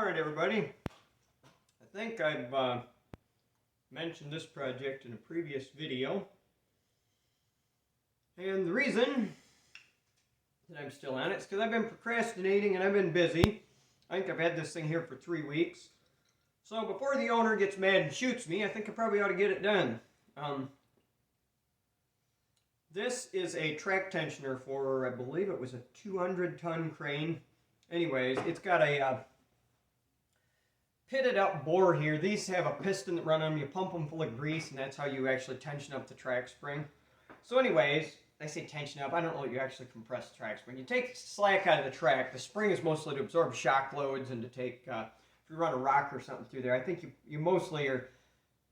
Alright everybody, I think I've mentioned this project in a previous video, and the reason that I'm still on it is because I've been procrastinating and I've been busy. I think I've had this thing here for 3 weeks, so before the owner gets mad and shoots me, I think I probably ought to get it done. This is a track tensioner for, I believe it was a 200-ton crane. Anyways, it's got a pitted up bore here. These have a piston that run on them. You pump them full of grease, and that's how you actually tension up the track spring. So anyways, I say tension up. I don't know what you actually compress the track spring. You take slack out of the track. The spring is mostly to absorb shock loads and to take, if you run a rock or something through there, I think you mostly are,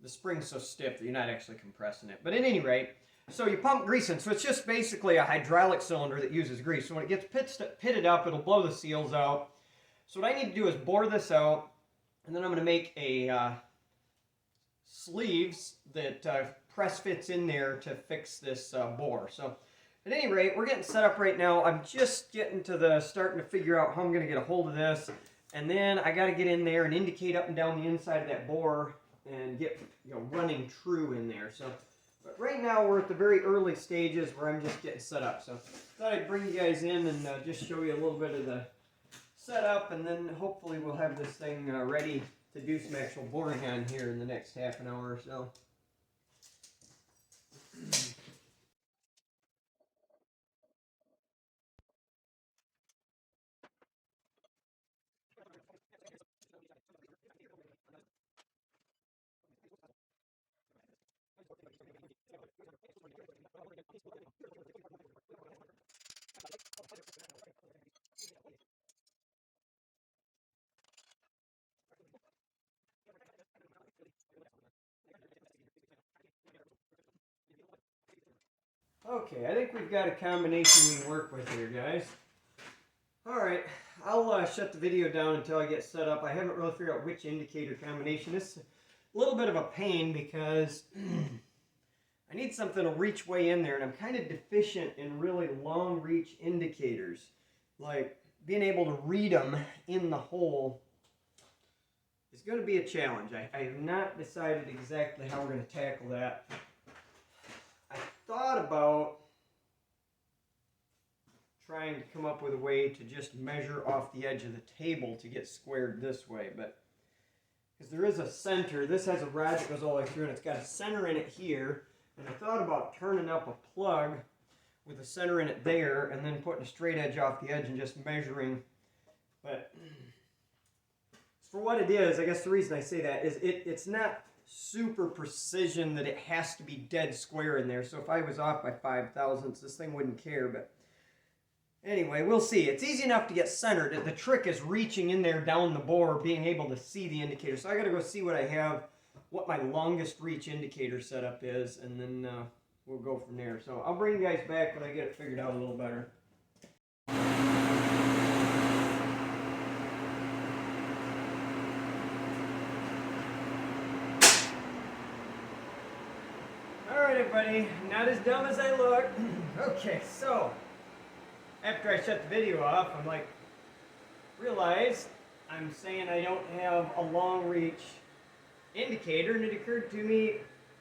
the spring's so stiff that you're not actually compressing it. But at any rate, so you pump grease in. So it's just basically a hydraulic cylinder that uses grease. So when it gets pitted up, it'll blow the seals out. So what I need to do is bore this out. And then I'm going to make a sleeves that press fits in there to fix this bore. So at any rate, we're getting set up right now. I'm just getting to starting to figure out how I'm going to get a hold of this. And then I got to get in there and indicate up and down the inside of that bore and get running true in there. So, but right now we're at the very early stages where I'm just getting set up. So I thought I'd bring you guys in and just show you a little bit of the setup, and then hopefully we'll have this thing ready to do some actual boring on here in the next half an hour or so. Okay, I think we've got a combination we can work with here, guys. Alright, I'll shut the video down until I get set up. I haven't really figured out which indicator combination. This is a little bit of a pain because I need something to reach way in there, and I'm kind of deficient in really long reach indicators. Like being able to read them in the hole is going to be a challenge. I have not decided exactly how we're going to tackle that. I thought about trying to come up with a way to just measure off the edge of the table to get squared this way, but because there is a center, this has a rod that goes all the way through and it's got a center in it here, and I thought about turning up a plug with a center in it there and then putting a straight edge off the edge and just measuring, but for what it is, I guess the reason I say that is it's not super precision that it has to be dead square in there. So if I was off by 5 thousandths, this thing wouldn't care. But anyway, we'll see. It's easy enough to get centered. The trick is reaching in there down the bore, being able to see the indicator. So I got to go see what I have, what my longest reach indicator setup is, and then we'll go from there. So I'll bring you guys back when I get it figured out a little better. Everybody, not as dumb as I look. Okay, so after I shut the video off, I'm like, realize I'm saying I don't have a long reach indicator, and it occurred to me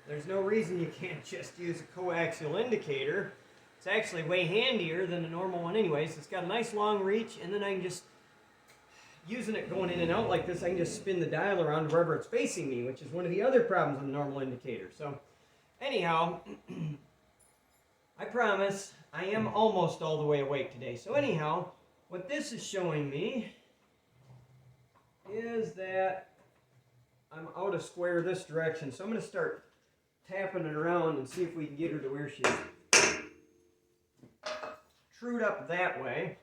there's no reason you can't just use a coaxial indicator. It's actually way handier than a normal one anyways. It's got a nice long reach, and then I can just, using it going in and out like this, I can just spin the dial around wherever it's facing me, which is one of the other problems with a normal indicator. So anyhow, I promise I am almost all the way awake today. So anyhow, what this is showing me is that I'm out of square this direction. So I'm going to start tapping it around and see if we can get her to where she's trued up that way.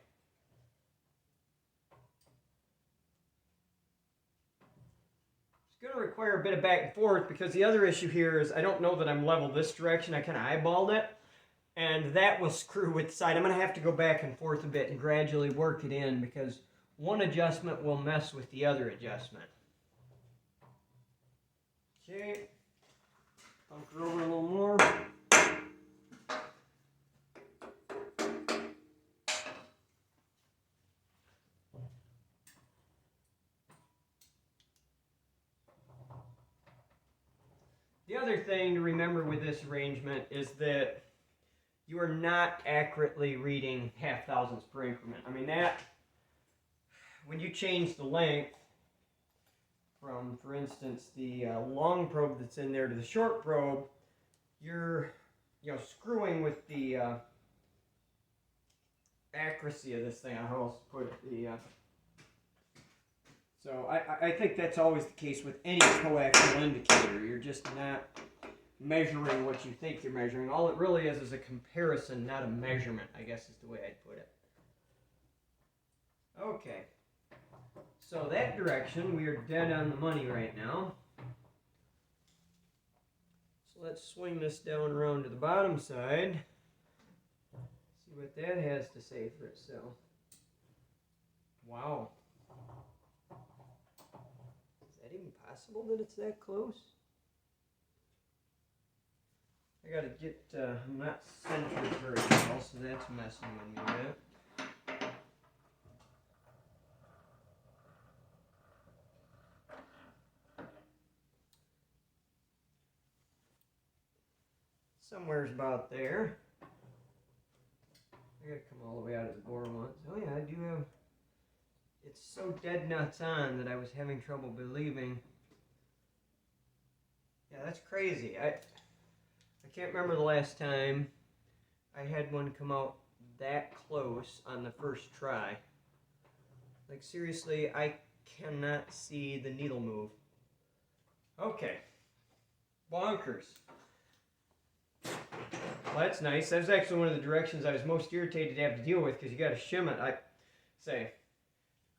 Going to require a bit of back and forth because the other issue here is I don't know that I'm level this direction. I kind of eyeballed it, and that will screw with the side. I'm going to have to go back and forth a bit and gradually work it in because one adjustment will mess with the other adjustment. Okay, bump her over a little more. The other thing to remember with this arrangement is that you are not accurately reading half thousandths per increment. I mean, that, when you change the length from, for instance, the long probe that's in there to the short probe, you're, screwing with the accuracy of this thing. I almost put it, so I think that's always the case with any coaxial indicator. You're just not measuring what you think you're measuring. All it really is a comparison, not a measurement, I guess is the way I'd put it. Okay. So that direction, we are dead on the money right now. So let's swing this down around to the bottom side. See what that has to say for itself. Wow. Is that even possible that it's that close? I gotta get, I'm not centered very well, so that's messing with me a bit. Somewhere's about there. I gotta come all the way out of the bore once. Oh yeah, I do have, it's so dead nuts on that I was having trouble believing. Yeah, that's crazy. I can't remember the last time I had one come out that close on the first try. Like seriously, I cannot see the needle move. Okay. Bonkers. Well, that's nice. That was actually one of the directions I was most irritated to have to deal with, because you got to shim it. I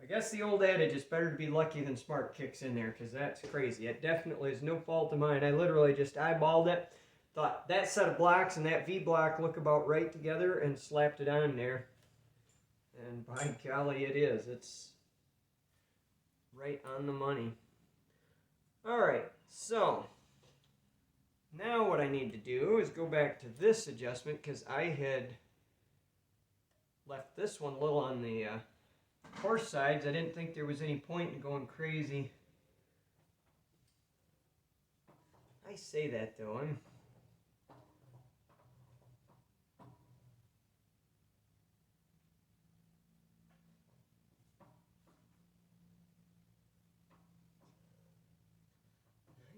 guess the old adage, it's better to be lucky than smart, kicks in there, because that's crazy. It definitely is no fault of mine. I literally just eyeballed it, thought that set of blocks and that V block look about right together, and slapped it on there. And by golly, it is. It's right on the money. All right, so now what I need to do is go back to this adjustment, because I had left this one a little on the coarse sides. I didn't think there was any point in going crazy. I say that though, I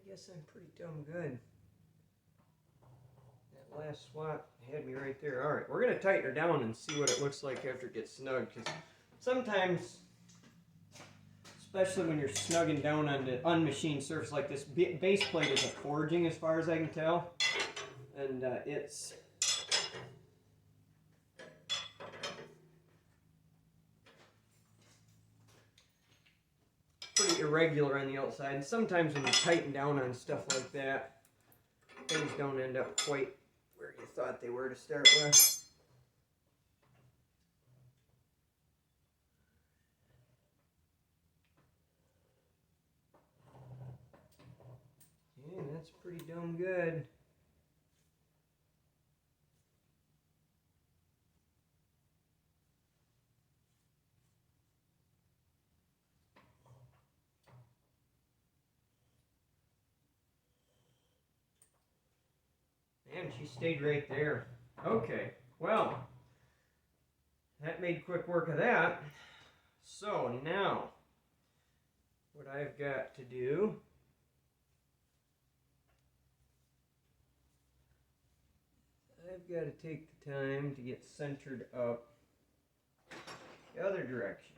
guess I'm pretty dumb good. That last swap had me right there. Alright, we're going to tighten her down and see what it looks like after it gets snug, because sometimes, especially when you're snugging down on the unmachined surface like this, base plate is a forging as far as I can tell, and it's pretty irregular on the outside, and sometimes when you tighten down on stuff like that, things don't end up quite where you thought they were to start with. Yeah, that's pretty damn good. Man, she stayed right there. Okay, well, that made quick work of that. So now, what I've got to do, I've got to take the time to get centered up the other direction.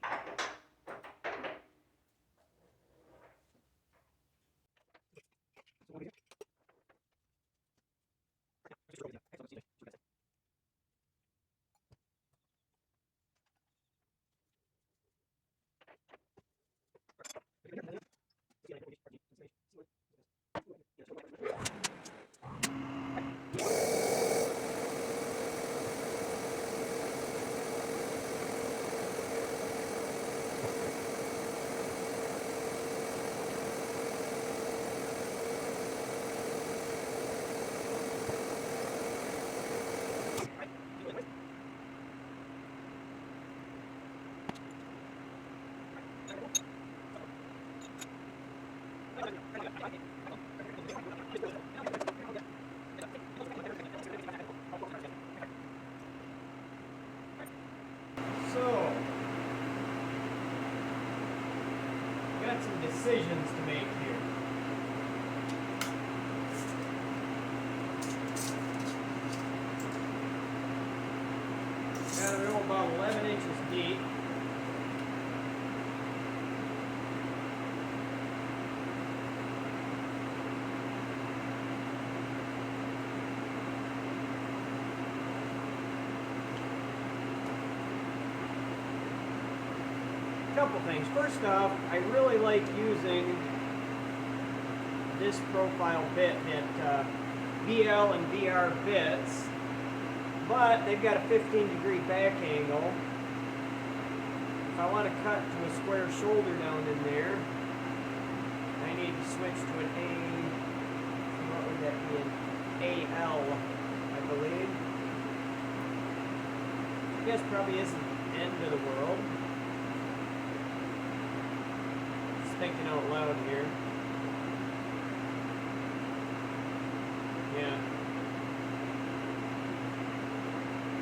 So, got some decisions to make here. Got to go about 11 inches deep. Couple things. First off, I really like using this profile bit at BL and VR bits, but they've got a 15-degree back angle. If I want to cut to a square shoulder down in there, I need to switch to an A. What would that be? An AL, I believe. I guess probably isn't the end of the world. Thinking out loud here. Yeah.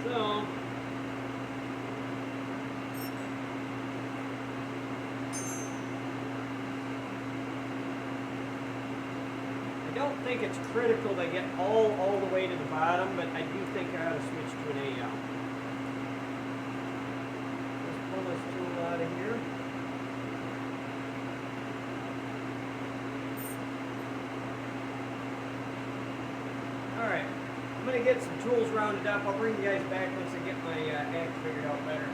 So I don't think it's critical to get all the way to the bottom, but I do think I ought to switch to an AL. Let's pull this tool out of here. Alright, I'm going to get some tools rounded up. I'll bring you guys back once I get my act figured out better.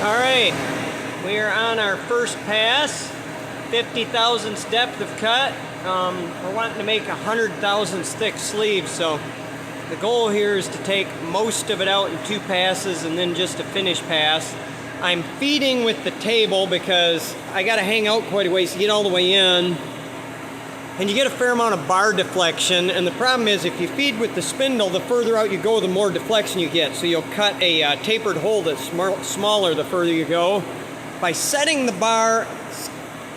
Alright, we are on our first pass, 50 thousandths depth of cut. We're wanting to make 100 thousandths thick sleeves, so the goal here is to take most of it out in 2 passes and then just a finish pass. I'm feeding with the table because I got to hang out quite a ways to get all the way in. And you get a fair amount of bar deflection, and the problem is if you feed with the spindle, the further out you go, the more deflection you get. So you'll cut a tapered hole that's smaller the further you go. By setting the bar,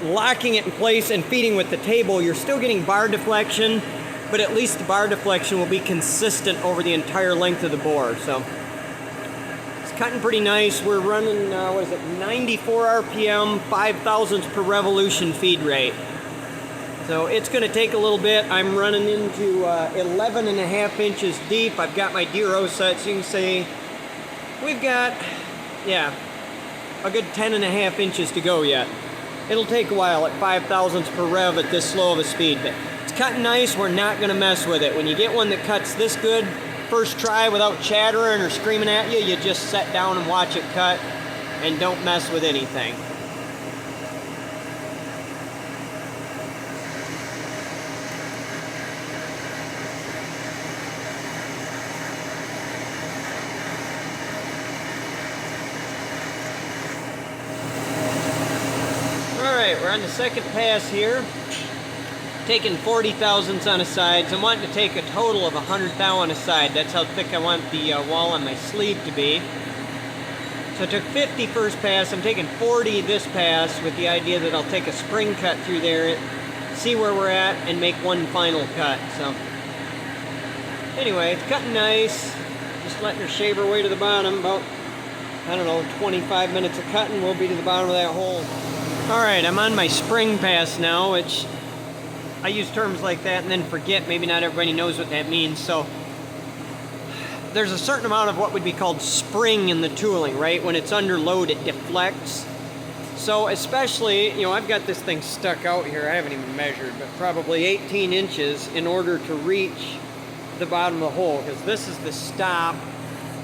locking it in place, and feeding with the table, you're still getting bar deflection, but at least the bar deflection will be consistent over the entire length of the bore. So it's cutting pretty nice. We're running, 94 RPM, 5 thousandths per revolution feed rate. So it's going to take a little bit. I'm running into 11.5 inches deep. I've got my DRO set, so you can see we've got, a good 10.5 inches to go yet. It'll take a while at 5 thousandths per rev at this slow of a speed, but it's cutting nice. We're not going to mess with it. When you get one that cuts this good, first try without chattering or screaming at you, you just set down and watch it cut and don't mess with anything. Alright, we're on the second pass here. Taking 40 thousandths on the sides. I'm wanting to take a total of 100 thou on a side. That's how thick I want the wall on my sleeve to be. So I took 50 first pass. I'm taking 40 this pass with the idea that I'll take a spring cut through there, see where we're at, and make one final cut. So anyway, it's cutting nice. Just letting her shave her way to the bottom. About, 25 minutes of cutting, we'll be to the bottom of that hole. Alright, I'm on my spring pass now, which I use terms like that and then forget. Maybe not everybody knows what that means. So there's a certain amount of what would be called spring in the tooling, right? When it's under load, it deflects. So especially, I've got this thing stuck out here. I haven't even measured, but probably 18 inches in order to reach the bottom of the hole, because this is the stop,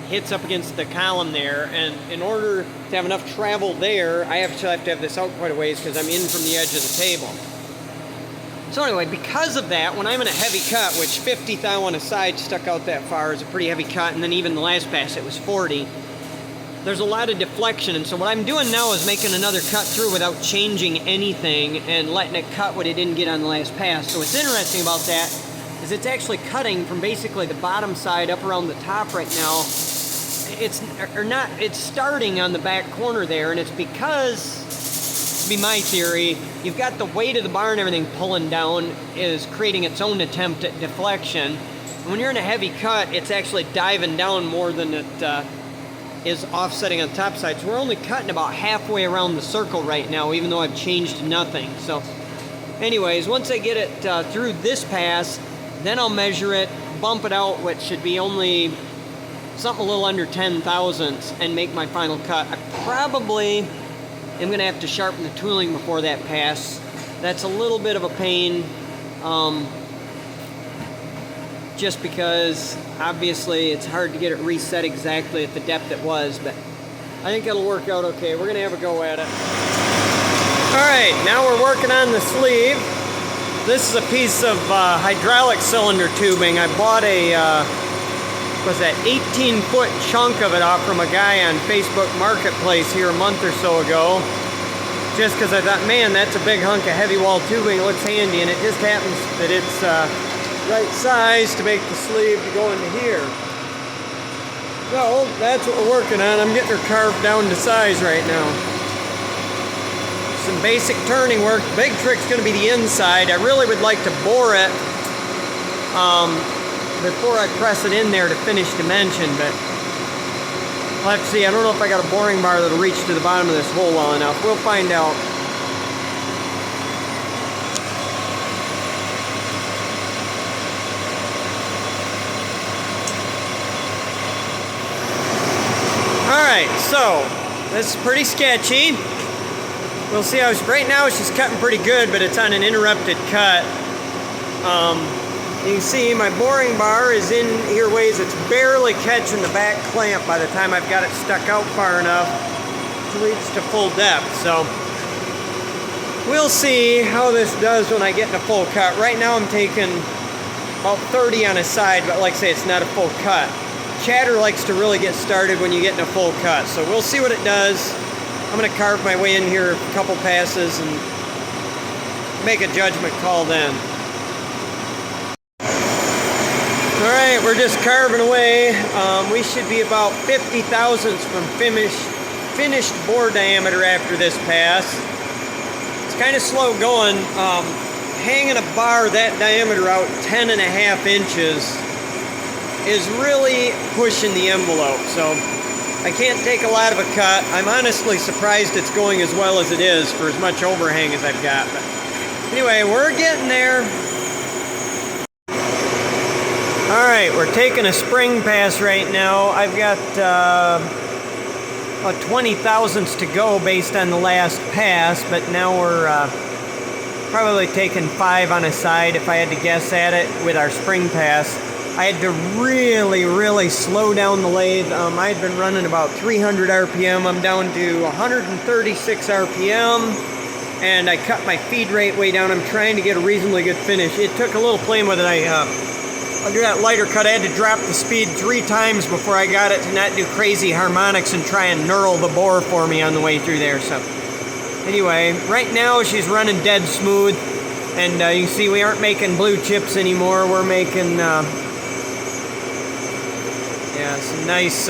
hits up against the column there, and in order to have enough travel there, I have to have this out quite a ways because I'm in from the edge of the table. So anyway, because of that, when I'm in a heavy cut, which 50 thou on a side stuck out that far is a pretty heavy cut, and then even the last pass it was 40, there's a lot of deflection, and so what I'm doing now is making another cut through without changing anything and letting it cut what it didn't get on the last pass. So what's interesting about that is it's actually cutting from basically the bottom side up around the top right now. It's starting on the back corner there, and it's because to be my theory, you've got the weight of the bar and everything pulling down is creating its own attempt at deflection. And when you're in a heavy cut, it's actually diving down more than it is offsetting on the top side. So we're only cutting about halfway around the circle right now, even though I've changed nothing. So anyways, once I get it through this pass, then I'll measure it, bump it out, which should be only something a little under 10 thousandths, and make my final cut. I probably am going to have to sharpen the tooling before that pass. That's a little bit of a pain, just because obviously it's hard to get it reset exactly at the depth it was, but I think it'll work out okay. We're going to have a go at it. Alright, now we're working on the sleeve. This is a piece of hydraulic cylinder tubing. I bought a, was that 18-foot chunk of it off from a guy on Facebook Marketplace here a month or so ago. Just because I thought, man, that's a big hunk of heavy wall tubing. It looks handy, and it just happens that it's right size to make the sleeve to go into here. So that's what we're working on. I'm getting her carved down to size right now. Some basic turning work. The big trick's going to be the inside. I really would like to bore it before I press it in there to finish dimension, but I'll have to see. I don't know if I got a boring bar that'll reach to the bottom of this hole well enough. We'll find out. Alright, so this is pretty sketchy. We'll see how right now she's cutting pretty good, but it's on an interrupted cut. You can see my boring bar is in here ways it's barely catching the back clamp by the time I've got it stuck out far enough to reach to full depth. So we'll see how this does when I get in a full cut. Right now I'm taking about 30 on a side, but like I say, it's not a full cut. Chatter likes to really get started when you get in a full cut, so we'll see what it does. I'm going to carve my way in here a couple passes and make a judgment call then. Alright, we're just carving away. We should be about 50 thousandths from finished bore diameter after this pass. It's kind of slow going. Hanging a bar that diameter out 10.5 inches is really pushing the envelope, so I can't take a lot of a cut. I'm honestly surprised it's going as well as it is for as much overhang as I've got. But anyway, we're getting there. Alright, we're taking a spring pass right now. I've got about 20 thousandths to go based on the last pass, but now we're probably taking 5 on a side if I had to guess at it with our spring pass. I had to really slow down the lathe. I had been running about 300 RPM. I'm down to 136 RPM, and I cut my feed rate way down. I'm trying to get a reasonably good finish. It took a little playing with it. Under that lighter cut, I had to drop the speed 3 times before I got it to not do crazy harmonics and try and knurl the bore for me on the way through there. So anyway, right now she's running dead smooth, and you can see we aren't making blue chips anymore. We're making some nice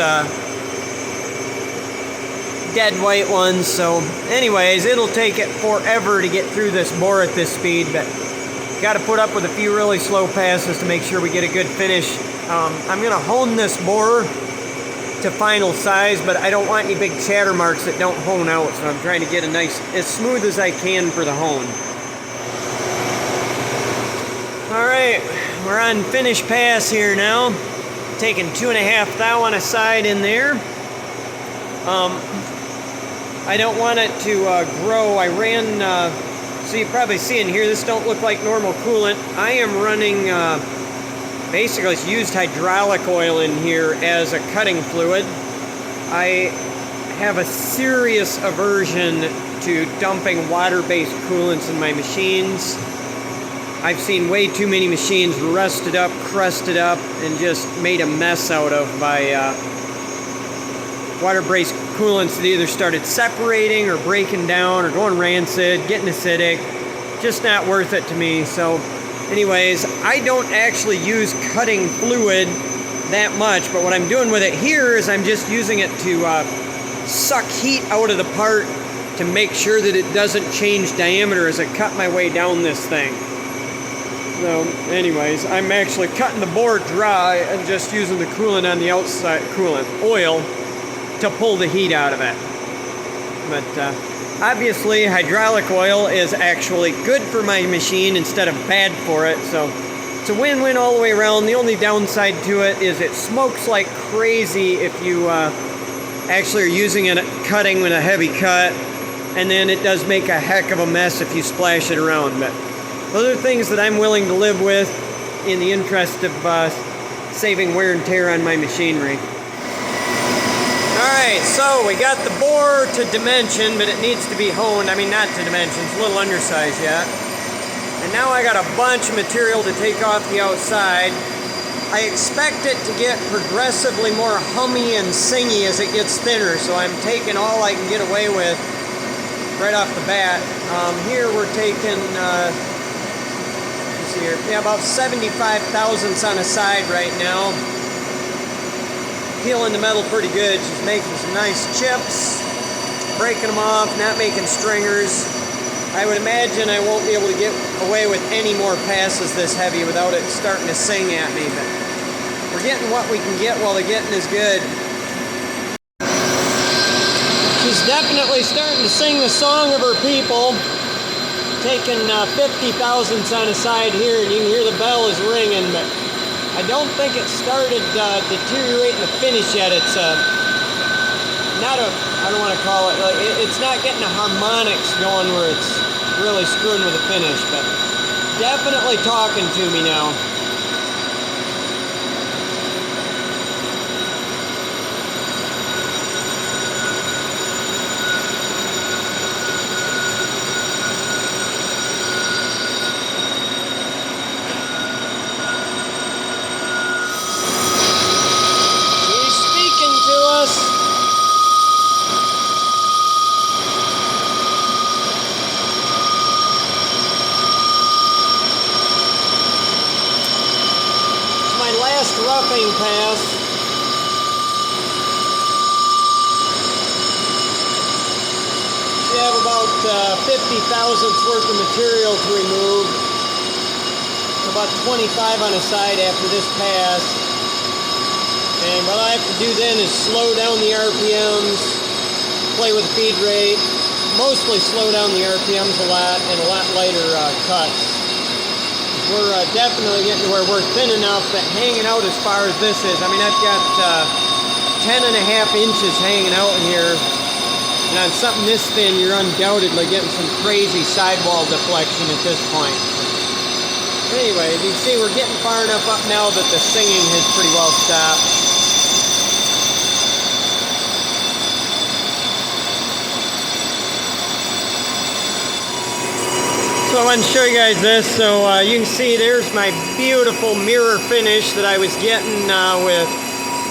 dead white ones. So anyways, it'll take it forever to get through this bore at this speed, but got to put up with a few really slow passes to make sure we get a good finish. I'm going to hone this bore to final size, but I don't want any big chatter marks that don't hone out, so I'm trying to get a nice, as smooth as I can for the hone. Alright, we're on finish pass here now. Taking 2.5 thou on a side in there. I don't want it to grow. I ran, so you probably see in here, this don't look like normal coolant. I am running, basically it's used hydraulic oil in here as a cutting fluid. I have a serious aversion to dumping water-based coolants in my machines. I've seen way too many machines rusted up, crusted up, and just made a mess out of by water-based coolants that either started separating or breaking down or going rancid, getting acidic. Just not worth it to me. So anyways, I don't actually use cutting fluid that much, but what I'm doing with it here is I'm just using it to suck heat out of the part to make sure that it doesn't change diameter as I cut my way down this thing. So anyways, I'm actually cutting the board dry and just using the coolant on the outside, oil, to pull the heat out of it. But obviously hydraulic oil is actually good for my machine instead of bad for it, so it's a win-win all the way around. The only downside to it is it smokes like crazy if you actually are using it cutting with a heavy cut, and then it does make a heck of a mess if you splash it around. But those are things that I'm willing to live with in the interest of saving wear and tear on my machinery. Alright, so we got the bore to dimension, but it needs to be honed. I mean, not to dimension, it's a little undersized yet. And now I got a bunch of material to take off the outside. I expect it to get progressively more hummy and singy as it gets thinner, so I'm taking all I can get away with right off the bat. Here we're taking, let's see here, yeah, about 75 thousandths on a side right now. Peeling the metal pretty good. She's making some nice chips, breaking them off, not making stringers. I would imagine I won't be able to get away with any more passes this heavy without it starting to sing at me, but we're getting what we can get while the getting is good. She's definitely starting to sing the song of her people. Taking 50 thousandths on a side here, and you can hear the bell is ringing, but I don't think it started deteriorating the finish yet. It's not a, I don't want to call it, like, it's not getting the harmonics going where it's really screwing with the finish, but definitely talking to me now. Roughing pass. We have about 50 thousandths worth of material to remove. It's about 25 on a side after this pass. And what I have to do then is slow down the RPMs, play with the feed rate, mostly slow down the RPMs a lot, and a lot lighter cuts. We're definitely getting to where we're thin enough that hanging out as far as this is, I mean, I've got 10.5 inches hanging out in here, and on something this thin, you're undoubtedly getting some crazy sidewall deflection at this point. Anyway, as you can see, we're getting far enough up now that the singing has pretty well stopped. So I want to show you guys this. So you can see there's my beautiful mirror finish that I was getting with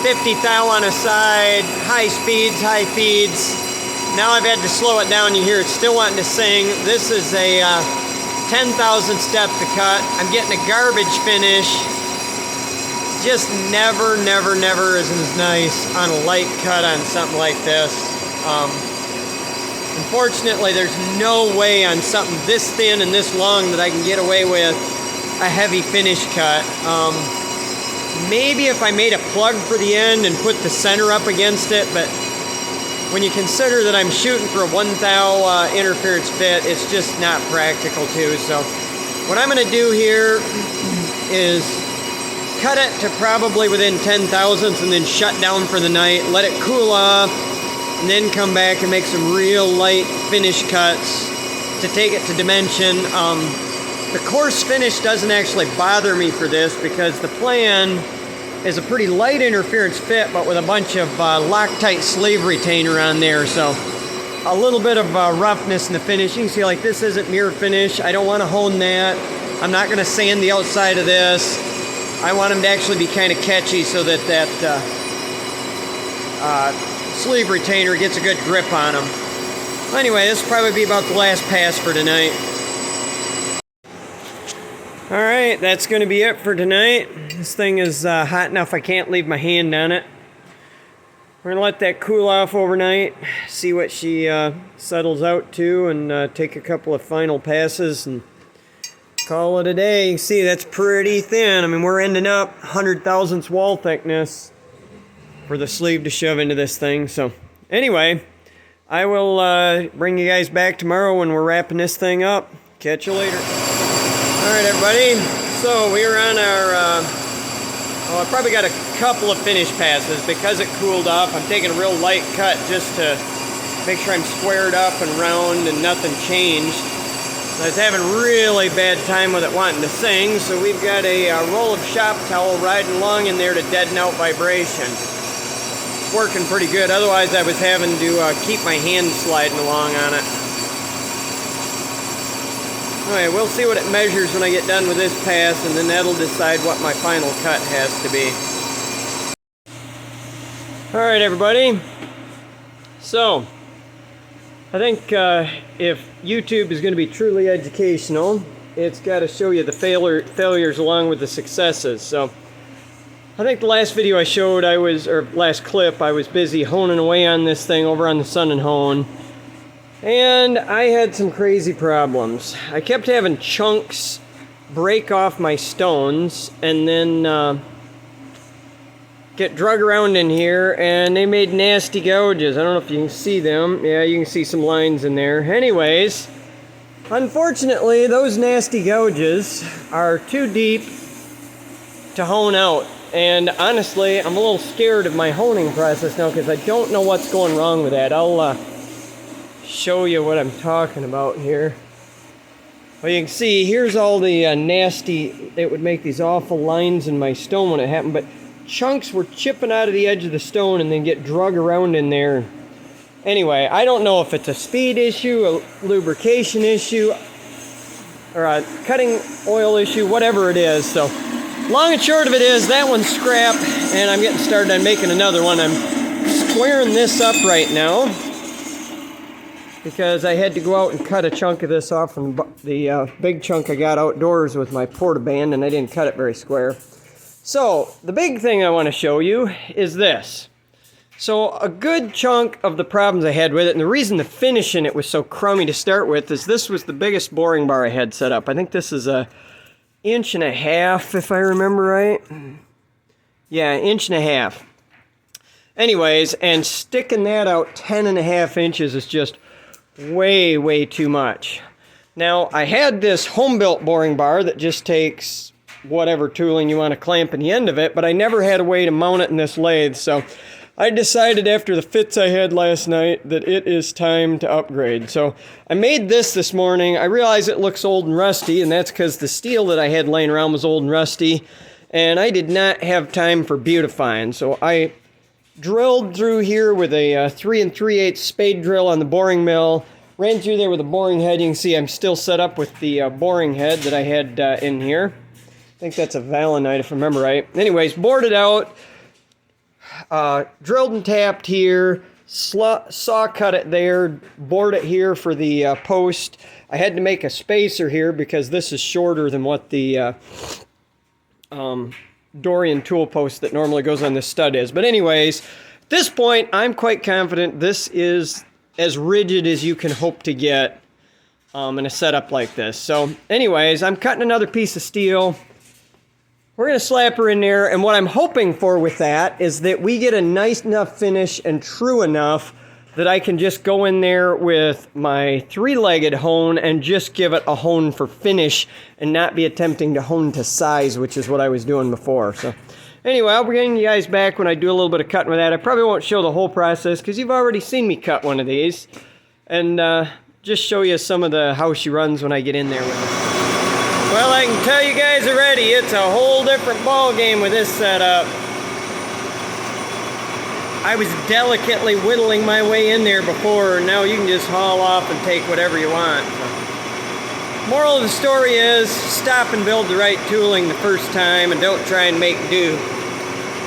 50 thou on a side, high speeds, high feeds. Now I've had to slow it down. You hear it's still wanting to sing. This is a 10,000 step to cut. I'm getting a garbage finish. Just never is as nice on a light cut on something like this. Unfortunately, there's no way on something this thin and this long that I can get away with a heavy finish cut. Maybe if I made a plug for the end and put the center up against it, but when you consider that I'm shooting for a 1 thou interference fit, it's just not practical too. So what I'm going to do here is cut it to probably within 10 thousandths and then shut down for the night, let it cool off, and then come back and make some real light finish cuts to take it to dimension. The coarse finish doesn't actually bother me for this because the plan is a pretty light interference fit, but with a bunch of Loctite sleeve retainer on there. So a little bit of roughness in the finish. You can see like this isn't mirror finish. I don't want to hone that. I'm not going to sand the outside of this. I want them to actually be kind of catchy so that sleeve retainer gets a good grip on them. Anyway, this will probably be about the last pass for tonight. Alright, that's going to be it for tonight. This thing is hot enough I can't leave my hand on it. We're gonna let that cool off overnight, see what she settles out to, and take a couple of final passes and call it a day. See, that's pretty thin. I mean, we're ending up 100 thousandths wall thickness for the sleeve to shove into this thing. So anyway, I will bring you guys back tomorrow when we're wrapping this thing up. Catch you later. All right, everybody. So we were on our, I probably got a couple of finish passes because it cooled off. I'm taking a real light cut just to make sure I'm squared up and round and nothing changed. I was having a really bad time with it wanting to sing, so we've got a roll of shop towel riding along in there to deaden out vibration. It's working pretty good, otherwise I was having to keep my hand sliding along on it. Alright, we'll see what it measures when I get done with this pass, and then that'll decide what my final cut has to be. Alright, everybody. So, I think if YouTube is going to be truly educational, it's got to show you the failures along with the successes. So I think the last video I showed, last clip, I was busy honing away on this thing over on the Sun and Hone. And I had some crazy problems. I kept having chunks break off my stones and then get drug around in here, and they made nasty gouges. I don't know if you can see them. Yeah, you can see some lines in there. Anyways, unfortunately, those nasty gouges are too deep to hone out. And honestly, I'm a little scared of my honing process now because I don't know what's going wrong with that. I'll show you what I'm talking about here. Well, you can see, here's all the nasty, it would make these awful lines in my stone when it happened, but chunks were chipping out of the edge of the stone and then get drug around in there. Anyway, I don't know if it's a speed issue, a lubrication issue, or a cutting oil issue, whatever it is. So, long and short of it is, that one's scrap, and I'm getting started on making another one. I'm squaring this up right now because I had to go out and cut a chunk of this off from the big chunk I got outdoors with my porta-band, and I didn't cut it very square. So, the big thing I want to show you is this. So, a good chunk of the problems I had with it, and the reason the finish in it was so crummy to start with, is this was the biggest boring bar I had set up. I think this is a 1.5 inches, if I remember right. Yeah, 1.5 inches. Anyways, and sticking that out 10.5 inches is just way, way too much. Now, I had this home-built boring bar that just takes whatever tooling you want to clamp in the end of it, but I never had a way to mount it in this lathe, so I decided after the fits I had last night that it is time to upgrade. So I made this morning. I realized it looks old and rusty, and that's because the steel that I had laying around was old and rusty, and I did not have time for beautifying. So I drilled through here with a 3 3/8 spade drill on the boring mill, ran through there with a boring head. You can see I'm still set up with the boring head that I had in here. I think that's a Valinite if I remember right. Anyways, bored it out, drilled and tapped here, saw cut it there, bored it here for the post. I had to make a spacer here because this is shorter than what the Dorian tool post that normally goes on this stud is. But anyways, at this point, I'm quite confident this is as rigid as you can hope to get in a setup like this. So anyways, I'm cutting another piece of steel. We're going to slap her in there, and what I'm hoping for with that is that we get a nice enough finish and true enough that I can just go in there with my 3-legged hone and just give it a hone for finish and not be attempting to hone to size, which is what I was doing before. So anyway, I'll bring you guys back when I do a little bit of cutting with that. I probably won't show the whole process because you've already seen me cut one of these, and just show you some of how she runs when I get in there with it. Well, I can tell you guys already, it's a whole different ball game with this setup. I was delicately whittling my way in there before, now you can just haul off and take whatever you want. So, moral of the story is, stop and build the right tooling the first time and don't try and make do,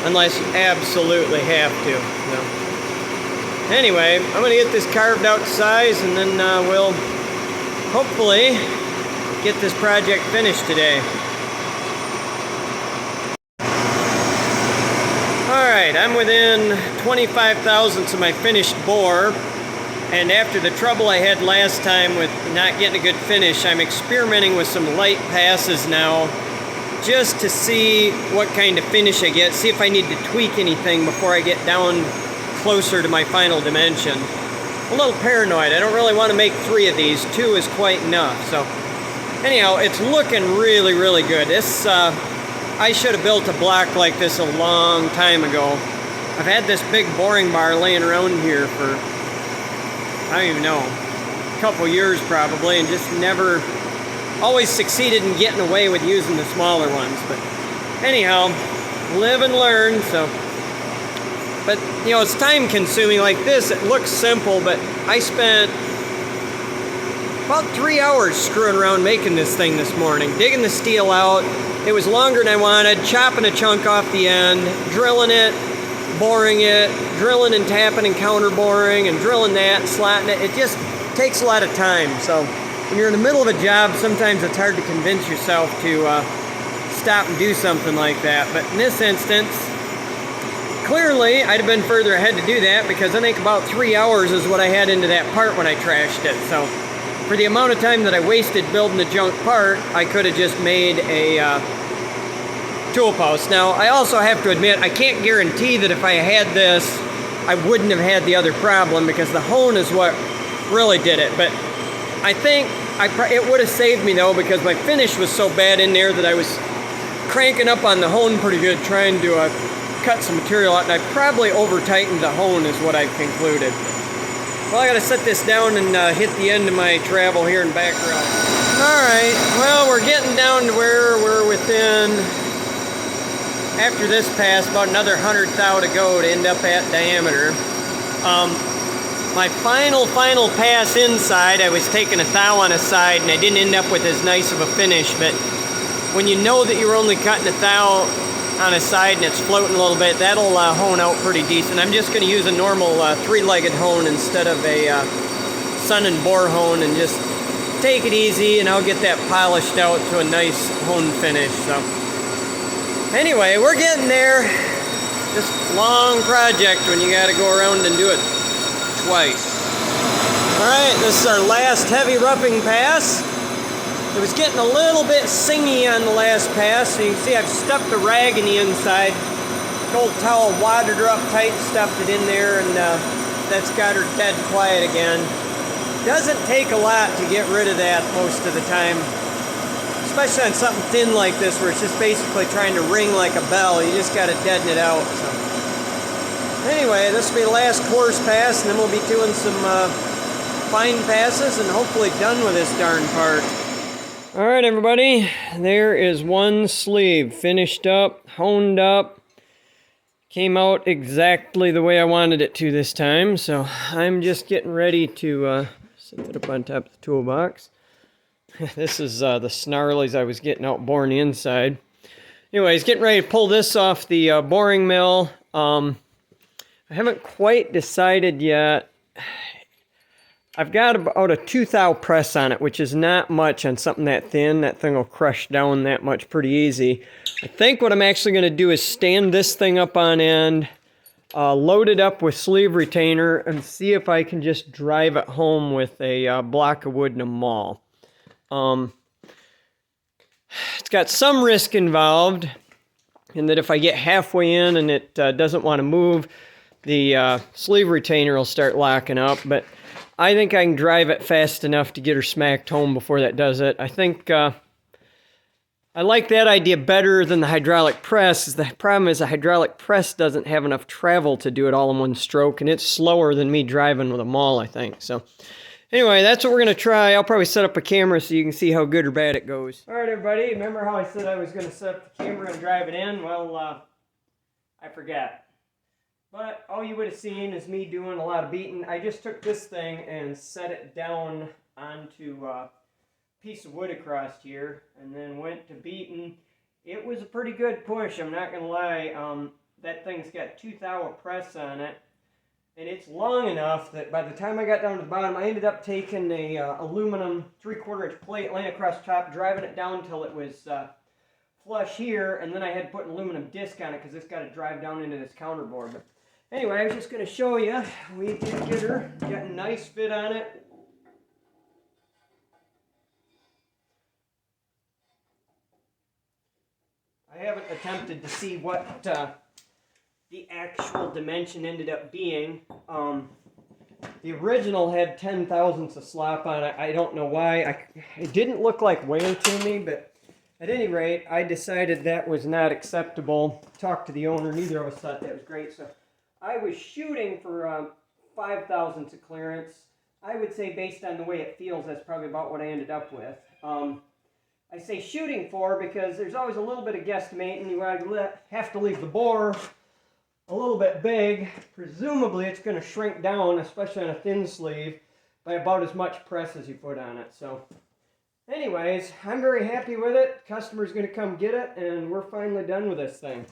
unless you absolutely have to. So, anyway, I'm going to get this carved out to size, and then we'll hopefully get this project finished today. Alright, Alright, I'm within 25 thousandths of my finished bore, and after the trouble I had last time with not getting a good finish, I'm experimenting with some light passes now just to see what kind of finish I get, see if I need to tweak anything before I get down closer to my final dimension. I'm a little paranoid. I don't really want to make 3 of these. 2 is quite enough. So anyhow, it's looking really, really good. This I should have built a block like this a long time ago. I've had this big boring bar laying around here for, I don't even know, a couple years probably, and just never, always succeeded in getting away with using the smaller ones. But anyhow, live and learn. So, but you know, it's time consuming like this. It looks simple, but I spent about 3 hours screwing around making this thing this morning, digging the steel out. It was longer than I wanted, chopping a chunk off the end, drilling it, boring it, drilling and tapping and counter boring, and drilling that and slotting it. It just takes a lot of time. So when you're in the middle of a job, sometimes it's hard to convince yourself to stop and do something like that. But in this instance, clearly I'd have been further ahead to do that, because I think about 3 hours is what I had into that part when I trashed it. So for the amount of time that I wasted building the junk part, I could have just made a tool post. Now, I also have to admit, I can't guarantee that if I had this, I wouldn't have had the other problem, because the hone is what really did it. But I think it would have saved me though, because my finish was so bad in there that I was cranking up on the hone pretty good, trying to cut some material out, and I probably over-tightened the hone is what I've concluded. Well, I gotta set this down and hit the end of my travel here in background. Alright, well, we're getting down to where we're within, after this pass, about another 100 thou to go to end up at diameter. My final pass inside, I was taking a thou on a side, and I didn't end up with as nice of a finish, but when you know that you're only cutting a thou on a side and it's floating a little bit, that'll hone out pretty decent. I'm just going to use a normal 3-legged hone instead of a sun and bore hone, and just take it easy, and I'll get that polished out to a nice hone finish. So anyway, we're getting there. Just a long project when you got to go around and do it twice. Alright, this is our last heavy roughing pass. It was getting a little bit singy on the last pass, so you can see I've stuck the rag in the inside. Old towel wadded her up tight and stuffed it in there, and that's got her dead quiet again. Doesn't take a lot to get rid of that most of the time, especially on something thin like this where it's just basically trying to ring like a bell. You just got to deaden it out. So anyway, this will be the last coarse pass, and then we'll be doing some fine passes and hopefully done with this darn part. Alright everybody, there is one sleeve finished up, honed up. Came out exactly the way I wanted it to this time, so I'm just getting ready to set it up on top of the toolbox. This is the snarlies I was getting out boring the inside. Anyways, getting ready to pull this off the boring mill. I haven't quite decided yet. I've got about a 2 thou press on it, which is not much on something that thin. That thing will crush down that much pretty easy. I think what I'm actually going to do is stand this thing up on end, load it up with sleeve retainer, and see if I can just drive it home with a block of wood and a maul. It's got some risk involved, in that if I get halfway in and it doesn't want to move, the sleeve retainer will start locking up, but I think I can drive it fast enough to get her smacked home before that does it. I think I like that idea better than the hydraulic press. The problem is the hydraulic press doesn't have enough travel to do it all in one stroke, and it's slower than me driving with a maul, I think. So anyway, that's what we're going to try. I'll probably set up a camera so you can see how good or bad it goes. All right, everybody. Remember how I said I was going to set up the camera and drive it in? Well, I forgot. But all you would have seen is me doing a lot of beating. I just took this thing and set it down onto a piece of wood across here, and then went to beating. It was a pretty good push, I'm not going to lie. That thing's got 2 thou press on it, and it's long enough that by the time I got down to the bottom, I ended up taking a aluminum 3/4 inch plate, laying across the top, driving it down until it was flush here, and then I had to put an aluminum disc on it because it's got to drive down into this counterboard. But anyway, I was just going to show you. We did get her, got a nice fit on it. I haven't attempted to see what the actual dimension ended up being. The original had 10 thousandths of slop on it. I don't know why. It didn't look like wear to me, but at any rate, I decided that was not acceptable. Talked to the owner. Neither of us thought that was great. So I was shooting for 5 thousandths of clearance. I would say based on the way it feels, that's probably about what I ended up with. I say shooting for because there's always a little bit of guesstimating. You have to leave the bore a little bit big. Presumably it's going to shrink down, especially on a thin sleeve, by about as much press as you put on it. So anyways, I'm very happy with it. Customer's going to come get it, and we're finally done with this thing.